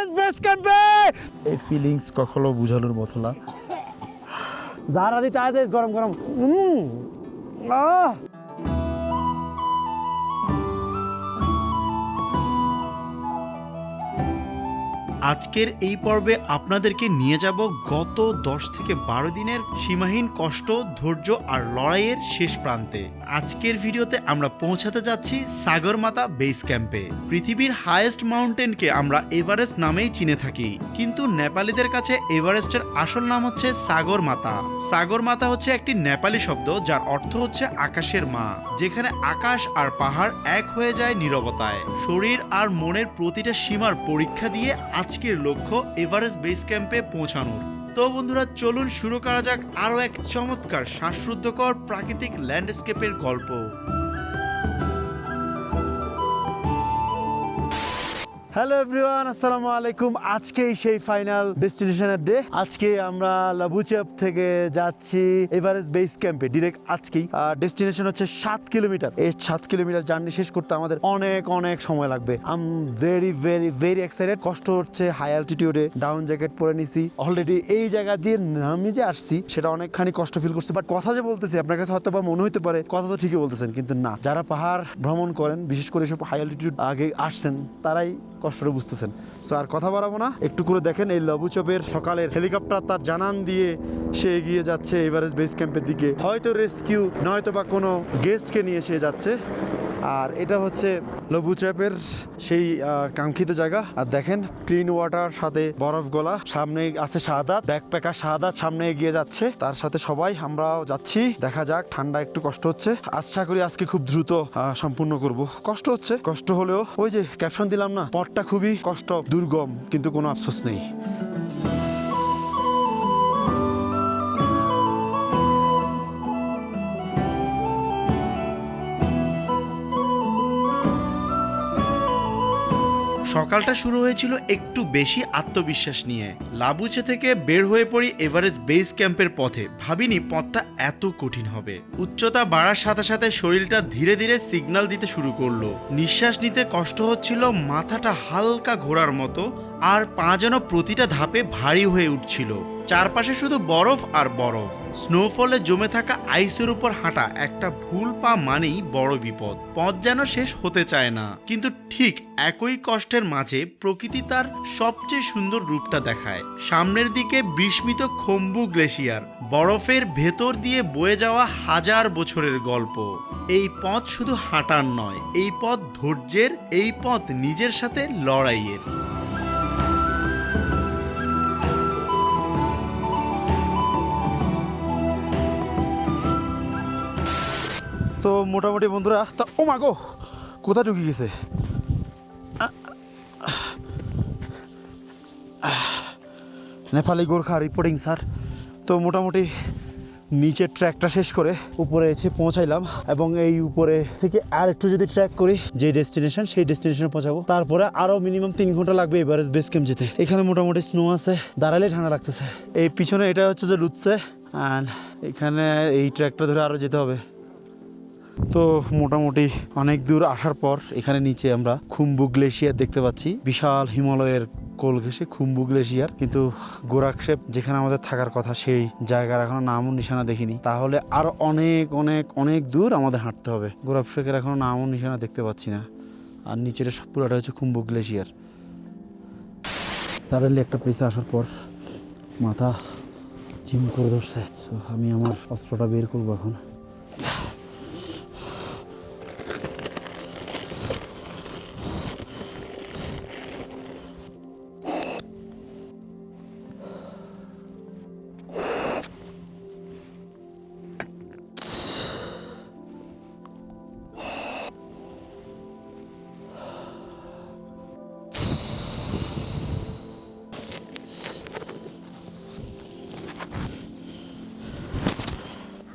Everest base ক্যাম্পে। এই feelings কখনো বুঝানোর মতো না। যারা দিতে আদেশ গরম গরম। আজকের এই পর্বে আপনাদেরকে নিয়ে যাব গত 10 থেকে 12 দিনের সীমাহীন কষ্ট, ধৈর্য আর লড়াইয়ের শেষ প্রান্তে। আজকের ভিডিওতে আমরা পৌঁছাতে যাচ্ছি সাগরমাথা বেস ক্যাম্পে। পৃথিবীর হাইয়েস্ট মাউন্টেনকে আমরা এভারেস্ট নামেই চিনে থাকি, কিন্তু নেপালিদের কাছে এভারেস্টের আসল নাম হচ্ছে সাগরমাথা। সাগরমাথা হচ্ছে একটি নেপালি শব্দ যার অর্থ হচ্ছে আকাশের মা, যেখানে আকাশ আর পাহাড় এক হয়ে যায় নীরবতায়। শরীর আর মনের প্রতিটা সীমার পরীক্ষা দিয়ে আজকের লক্ষ্য এভারেস্ট বেস ক্যাম্পে পৌঁছানোর। তো বন্ধুরা, চলুন শুরু করা যাক আরও এক চমৎকার শ্বাসরুদ্ধকর প্রাকৃতিক ল্যান্ডস্কেপের গল্প। হ্যালো এভরিওয়ান, আসসালামু আলাইকুম। আজকেই সেই ফাইনাল ডেস্টিনেশনের ডে। আজকে আমরা লাবুচেপ থেকে যাচ্ছি এভারেস্ট বেস ক্যাম্পে ডিরেক্ট আজকেই। ডেস্টিনেশন হচ্ছে 7 কিলোমিটার। এই 7 কিলোমিটার জার্নি শেষ করতে আমাদের অনেক অনেক সময় লাগবে। I am very very very excited. কষ্ট হচ্ছে, হাই অ্যালটিটিউডে ডাউন জ্যাকেট পরে নিছি অলরেডি। এই জায়গা দিয়ে আমি যে আসছি সেটা অনেকখানি কষ্ট ফিল করছি, বাট কথা যে বলতেছি আপনার কাছে হয়তো বা মনে হতে পারে কথা তো ঠিকই বলতেছেন, কিন্তু না। যারা পাহাড় ভ্রমণ করেন, বিশেষ করে সব হাই অ্যালটিটিউড আগে আসছেন, তারাই কষ্টটা বুঝতেছেন। সো আর কথা বাড়াবো না, একটু করে দেখেন এই লাবুচপের সকালের হেলিকপ্টার তার জানান দিয়ে সে এগিয়ে যাচ্ছে এভারেস্ট বেস ক্যাম্পের দিকে। হয়তো রেস্কিউ, নয়তো বা কোনো গেস্টকে নিয়ে সে যাচ্ছে। আর এটা হচ্ছে লাবুচেপের সেই কাঙ্ক্ষিত জায়গা। আর দেখেন ক্লিন ওয়াটার, সাথে বরফ গলা, সামনে আছে শাহাদাত, ব্যাকপ্যাকার শাহাদাত সামনে এগিয়ে যাচ্ছে, তার সাথে সবাই আমরাও যাচ্ছি। দেখা যাক, ঠান্ডা একটু কষ্ট হচ্ছে, আশা করি আজকে খুব দ্রুত সম্পূর্ণ করব। কষ্ট হচ্ছে, কষ্ট হলেও ওই যে ক্যাপশন দিলাম না, পথটা খুবই কষ্ট, দুর্গম, কিন্তু কোনো আফসোস নেই। সকালটা শুরু হয়েছিল একটু বেশি আত্মবিশ্বাস নিয়ে। লাবুচে থেকে বের হয়ে পড়ি এভারেস্ট বেস ক্যাম্পের পথে। ভাবিনি পথটা এত কঠিন হবে। উচ্চতা বাড়ার সাথে সাথে শরীরটা ধীরে ধীরে সিগন্যাল দিতে শুরু করলো। নিঃশ্বাস নিতে কষ্ট হচ্ছিল, মাথাটা হালকা ঘোরার মতো, আর পা যেন প্রতিটা ধাপে ভারী হয়ে উঠছিল। চারপাশে শুধু বরফ আর বরফ। স্নোফলে জমে থাকা আইসের উপর হাঁটা, একটা ভুল পা মানেই বড় বিপদ। পথ যেন শেষ হতে চায় না, কিন্তু ঠিক একই কষ্টের মাঝে প্রকৃতি তার সবচেয়ে সুন্দর রূপটা দেখায়। সামনের দিকে বিস্মিত খম্বু গ্লেশিয়ার, বরফের ভেতর দিয়ে বয়ে যাওয়া হাজার বছরের গল্প। এই পথ শুধু হাঁটার নয়, এই পথ ধৈর্যের, এই পথ নিজের সাথে লড়াইয়ের। তো মোটামুটি বন্ধুরা, ও মা গো, কোথায় ঢুকে গেছে? Nepali Gorkha reporting sir. তো মোটামুটি নিচের ট্র্যাকটা শেষ করে উপরে এসে পৌঁছাইলাম, এবং এই উপরে থেকে আর একটু যদি ট্র্যাক করি যে ডেস্টিনেশন, সেই ডেস্টিনেশনে পৌঁছাবো। তারপরে আরও মিনিমাম 3 ঘন্টা লাগবে এভারেস্ট বেস ক্যাম্প যেতে। এখানে মোটামুটি স্নো আছে, দাঁড়ালে ঠান্ডা লাগতেছে। এই পিছনে এটা হচ্ছে যে লুৎসে, অ্যান্ড এখানে এই ট্র্যাকটা ধরে আরও যেতে হবে। তো মোটামুটি অনেক দূর আসার পর এখানে নিচে আমরা খুম্বু গ্লেশিয়ার দেখতে পাচ্ছি। বিশাল হিমালয়ের কোল ঘেঁষে খুম্বু গ্লেশিয়ার। কিন্তু গোরাকশেপ, যেখানে আমাদের থাকার কথা, সেই জায়গার এখনো নামও নিশানা দেখিনি। তাহলে আরো অনেক অনেক অনেক দূর আমাদের হাঁটতে হবে। গোরাকশেপের এখনো নামও নিশানা দেখতে পাচ্ছি না। আর নিচের পুরোটা হচ্ছে খুম্বু গ্লেশিয়ার। সাডেনলি একটা প্লেসে আসার পর মাথা জিম করে ধরছে। সো আমি আমার অস্ত্রটা বের করবো এখন।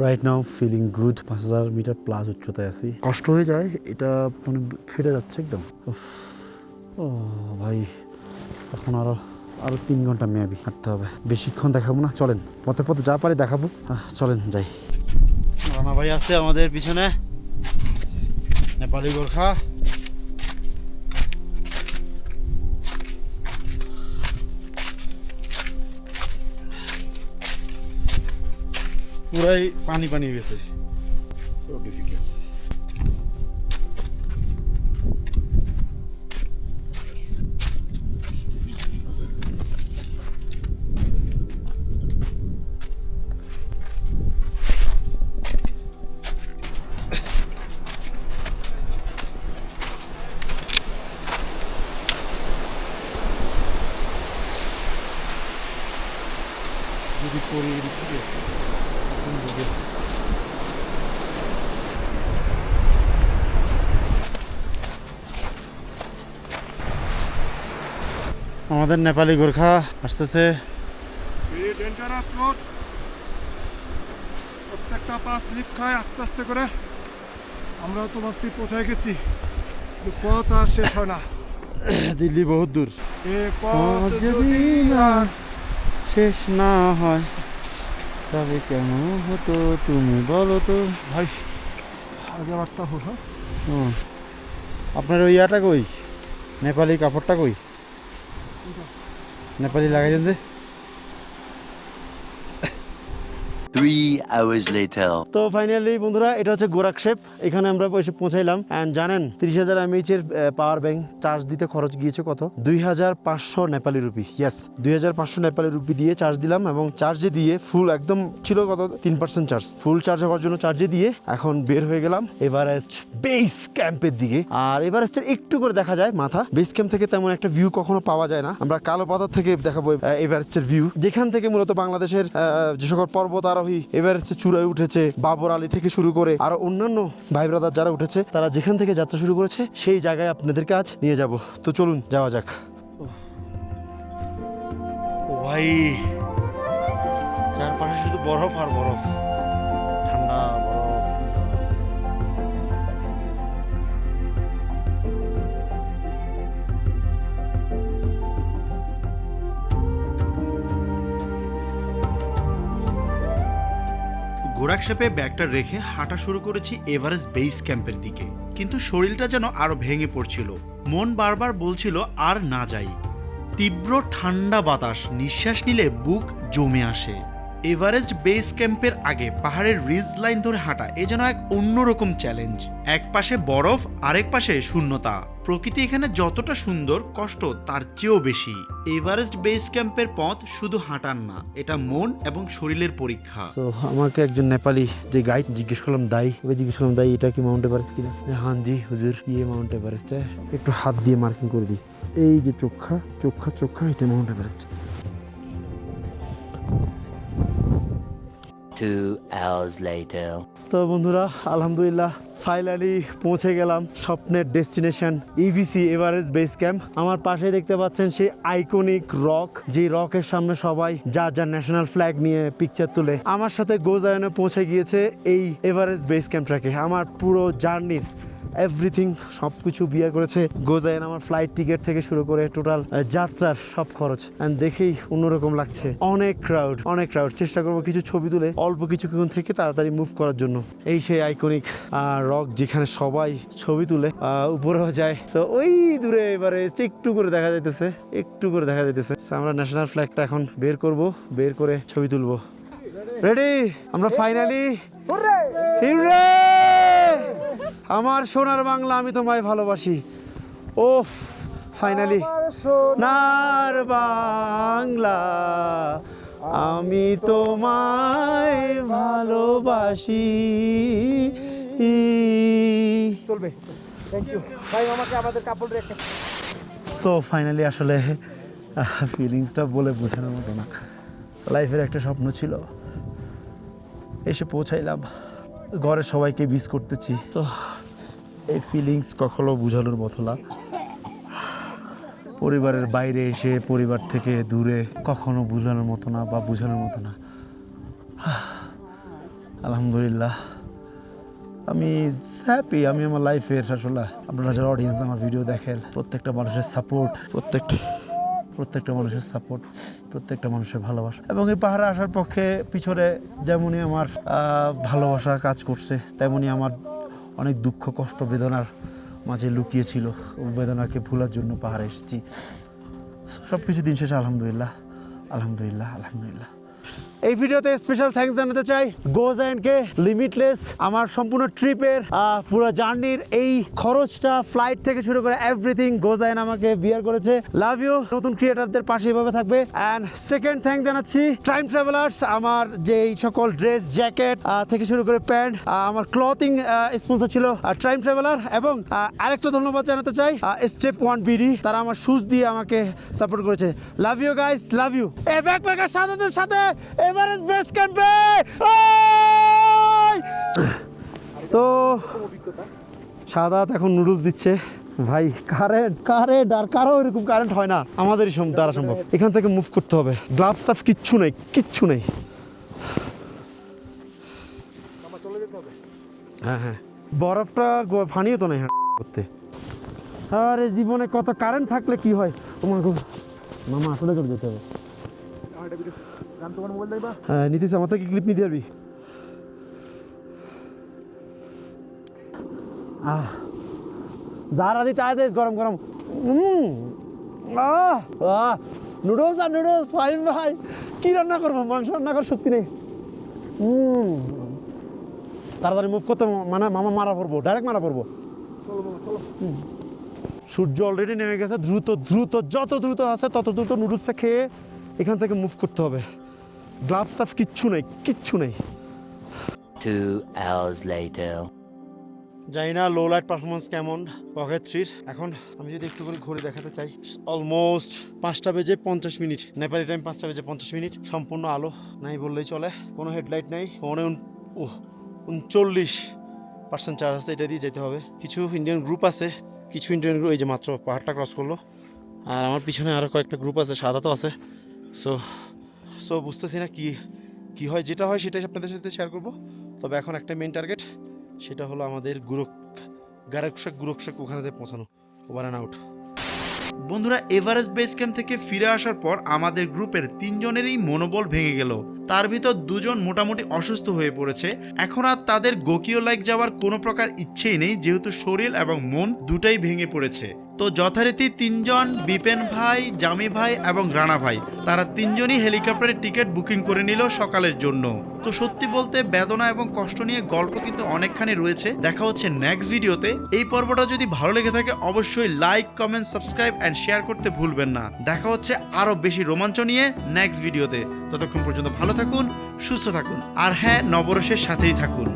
Right now feeling good. 5000 metre plus উচ্চতায় আছি। কষ্ট হয়ে যায়, এটা মানে ফেটে যাচ্ছে একদম। ও ভাই, এখন আরো 3 ঘন্টা মেয়াবি হাঁটতে হবে। বেশিক্ষণ দেখাবো না, চলেন পথে পথে যা পারি দেখাবো। চলেন যাই। রানা ভাই আছে আমাদের পিছনে, নেপালি গোর্খা। পুরাই পানি পানি হয়ে গেছে। So difficult. যদি পরে এদিক থেকে কোন দিকে? আমাদের নেপালি গোর্খা আসতেছে। ভেরি ডেঞ্জারাস রোড, প্রত্যেকটা পা স্লিপ খায় আস্তে আস্তে করে। আমরাও তো ভাবছি পৌঁছায় গেছি, কিন্তু পথ আর শেষ হয় না। দিল্লি বহুত দূর, এ পথ যদি আর শেষ না হয় তবে কেমন হতো তুমি বলো তো। ভাই আগে বার্তা হো। হ্যাঁ আপনার ওই ইয়াটা কই, নেপালি কাপড়টা কই? নেপালি লাগাইছেন যে। 3 hours later. তো ফাইনালি বন্ধুরা, এটা হচ্ছে গোরাকশেপ। এখানে আমরা এসে পৌঁছাইলাম। অ্যান্ড জানেন 30,000 mAh এর পাওয়ার ব্যাংক চার্জ দিতে খরচ গিয়েছে কত? 2,500 Nepali rupee. Yes, 2,500 Nepali rupee দিয়ে চার্জ দিলাম, এবং চার্জে দিয়ে ফুল একদম ছিল কত 3% চার্জ, ফুল চার্জ হওয়ার জন্য চার্জে দিয়ে এখন বের হয়ে গেলাম এভারেস্ট বেস ক্যাম্পের দিকে। আর এভারেস্টের একটু করে দেখা যায় মাথা। বেস ক্যাম্প থেকে তেমন একটা ভিউ কখনো পাওয়া যায় না। আমরা কালো পাথর থেকে দেখাবো এভারেস্টের ভিউ, যেখান থেকে মূলত বাংলাদেশের যে সকল পর্বত আরোহী এভারেস্টের চূড়ায় উঠেছে, বাবর আলী থেকে শুরু করে আরো অন্যান্য ভাই ব্রাদার যারা উঠেছে, তারা যেখান থেকে যাত্রা শুরু করেছে সেই জায়গায় আপনাদেরকে আজ নিয়ে যাব। তো চলুন যাওয়া যাক। ও ভাই, চারপাশে শুধু বরফ আর বরফ, ঠান্ডা বরফ। গোরাকশেপে ব্যাগটা রেখে হাঁটা শুরু করেছি এভারেস্ট বেস ক্যাম্পের দিকে, কিন্তু শরীরটা যেন আরো ভেঙে পড়ছিল। মন বারবার বলছিল আর না যাই। তীব্র ঠান্ডা বাতাস, নিঃশ্বাস নিলে বুক জমে আসে। এভারেস্ট বেস ক্যাম্পের আগে পাহাড়ের রিজ লাইন ধরে হাঁটা এ যেন এক অন্যরকম চ্যালেঞ্জ। এক পাশে বরফ, আরেক পাশে শূন্যতা। প্রকৃতি এখানে যতটা সুন্দর, কষ্ট তার চেয়েও বেশি। এভারেস্ট বেস ক্যাম্পের পথ শুধু হাঁটার না, এটা মন এবং শরীরের পরীক্ষা। তো আমাকে একজন নেপালি যে গাইড জিজ্ঞেস করলাম, ওকে জিজ্ঞেস করলাম, এটা কি মাউন্ট এভারেস্ট কিনা? হ্যাঁ জি হুজুর, ইয়ে মাউন্ট এভারেস্ট। একটু হাত দিয়ে মার্কিং করে দিই, এই যে চোখা চোখা চোখা, এটা মাউন্ট এভারেস্ট। 2 hours later. তো বন্ধুরা, আলহামদুলিল্লাহ ফাইনালি পৌঁছে গেলাম স্বপ্নের destination EVC Everest base camp. আমার পাশে দেখতে পাচ্ছেন সেই আইকনিক রক, যে রকের সামনে সবাই যার যার ন্যাশনাল ফ্ল্যাগ নিয়ে পিকচার তুলে। আমার সাথে গোজায়নে পৌঁছে গিয়েছে এই এভারেস্ট বেস ক্যাম্পটাকে। আমার পুরো জার্নির এভরিথিং সব কিছু বিয়ার করেছে গোজায়ন। আমার ফ্লাইট টিকিট থেকে শুরু করে টোটাল যাত্রার সব খরচ। অ্যান্ড দেখেই অন্যরকম লাগছে, অনেক ক্রাউড। চেষ্টা করবো কিছু ছবি তুলে অল্প কিছুক্ষণ থেকে তাড়াতাড়ি মুভ করার জন্য। এই সেই আইকনিক রক যেখানে সবাই ছবি তুলে উপরেও যায়। তো ওই দূরে এবারে একটু করে দেখা যাইতেছে। So, আমরা ন্যাশনাল ফ্ল্যাগটা এখন বের করব, বের করে ছবি তুলবো। রেডি? আমরা ফাইনালি, হিউরে! আমার সোনার বাংলা, আমি তোমায় ভালোবাসি। ও ফাইনালি, সোনার বাংলা, আমি তোমায় ভালোবাসি। চলবে। থ্যাংক ইউ ভাই, আমাকে আমাদের কাপড় রেখে। সো ফাইনালি আসলে ফিলিংসটা বলে বোঝানোর মতো না। লাইফের একটা স্বপ্ন ছিল, এসে পৌঁছাইলাম। ঘরে সবাইকে মিস করতেছি। তো এই ফিলিংস কখনো বোঝানোর মতো না। পরিবারের বাইরে এসে, পরিবার থেকে দূরে, কখনো বোঝানোর মতো না বা বোঝানোর মতো না। আলহামদুলিল্লাহ আমি হ্যাপি। আমি আমার লাইফের আসলে, আপনারা যারা অডিয়েন্স আমার ভিডিও দেখেন, প্রত্যেকটা মানুষের সাপোর্ট, প্রত্যেকটা মানুষের ভালোবাসা, এবং এই পাহাড়ে আসার পক্ষে পিছনে যেমনই আমার ভালোবাসা কাজ করছে, তেমনই আমার অনেক দুঃখ, কষ্ট, বেদনার মাঝে লুকিয়েছিল। বেদনাকে ভোলার জন্য পাহাড়ে এসেছি। সব কিছু দিন শেষে আলহামদুলিল্লাহ। এই ভিডিওতে স্পেশাল থ্যাঙ্কস জানাতে চাই গোজাইনকে, লিমিটলেস আমার সম্পূর্ণ ট্রিপের পুরো জার্নির এই খরচটা ফ্লাইট থেকে শুরু করে এভরিথিং গোজাইন আমাকে বিয়ার করেছে। Love you. নতুন ক্রিয়েটারদের পাশে এভাবে থাকবে। অ্যান্ড সেকেন্ড থ্যাঙ্ক জানাচ্ছি টাইম ট্রাভেলার্স, আমার যে এই সকল ড্রেস জ্যাকেট থেকে শুরু করে প্যান্ট, আমার ক্লথিং স্পন্সর ছিল টাইম ট্রাভেলার। এবং আরেকটা ধন্যবাদ জানাতে চাই স্টেপ 1 বিডি, তারা আমার শুজ দিয়ে আমাকে সাপোর্ট করেছে। Love you guys, love you. A backpacker সাদাদের সাথে এভারেস্ট বেস ক্যাম্পে। তো সাদাত এখন নুডলস দিচ্ছে ভাই। কারেন্ট আর কারো এরকম কারেন্ট হয় না, আমাদেরই দ্বারা সম্ভব। এখান থেকে মুভ করতে হবে, গ্লাভস টাফ কিচ্ছু নেই। হ্যাঁ, বরফটা ফানিয়ে তো নেই করতে। আরে জীবনে কত কারেন্ট থাকলে কি হয়। মামা আসলে করে যেতে হবে। হ্যাঁ নিতেছি, আমার থেকে ক্লিপ নিতে পারবি? যারা দিতে আয় গরম গরম নুডলস আর নুডলস। ফাইন ভাই, কি রান্না করবো? মাংস রান্না করার শক্তি নেই। তাড়াতাড়ি মুভ করতে, মানে মামা মারা পড়বো, ডাইরেক্ট মারা পড়বো। সূর্য অলরেডি নেমে গেছে। দ্রুত যত দ্রুত আছে তত দ্রুত নুডলসটা খেয়ে এখান থেকে মুভ করতে হবে। গ্লাভস টাফ কিচ্ছু নেই। 2 hours later. জানি না লো লাইট পারফরমেন্স কেমন পকেট 3। এখন আমি যদি একটু করে ঘড়ি দেখাতে চাই, অলমোস্ট 5টা বেজে 50 মিনিট, নেপালি টাইম 5টা বেজে 50 মিনিট। সম্পূর্ণ আলো নাই বললেই চলে, কোনো হেডলাইট নাই। ফোনে 39% চার্জ আছে, এটা দিয়ে যেতে হবে। কিছু ইন্ডিয়ান গ্রুপ আছে, এই যে মাত্র পাহাড়টা ক্রস করলো। আর আমার পিছনে আরও কয়েকটা গ্রুপ আছে, সাদা তো আছে। সো বুঝতেছি না কি হয়। যেটা হয় সেটাই আপনাদের সাথে শেয়ার করবো। তবে এখন একটা মেইন টার্গেট, সেটা হলো আমাদের গুরুকশেক ওখানে যে পৌঁছানো, ওভার অ্যান্ড আউট। বন্ধুরা, এভারেস্ট বেস ক্যাম্প থেকে ফিরে আসার পর আমাদের গ্রুপের 3 জনেরই মনোবল ভেঙে গেল। তার ভিতর 2 জন মোটামুটি অসুস্থ হয়ে পড়েছে। এখন আর তাদের গোকিও লাইক যাওয়ার কোনো প্রকার ইচ্ছেই নেই, যেহেতু শরীর এবং মন দুটাই ভেঙে পড়েছে। তো যথারীতি 3 জন, বিপেন ভাই, জামি ভাই এবং রানা ভাই, তারা 3 জনই হেলিকপ্টারের টিকিট বুকিং করে নিল সকালের জন্য। তো সত্যি বলতে বেদনা এবং কষ্ট নিয়ে গল্প কিন্তু অনেকখানি রয়েছে। দেখা হচ্ছে নেক্সট ভিডিওতে। এই পর্বটা যদি ভালো লেগে থাকে অবশ্যই like, comment, subscribe and share করতে ভুলবেন না। দেখা হচ্ছে আরো বেশি রোমাঞ্চ নিয়ে নেক্সট ভিডিওতে। ততক্ষণ পর্যন্ত ভালো থাকুন, সুস্থ থাকুন, আর হ্যাঁ, নবরসের সাথেই থাকুন।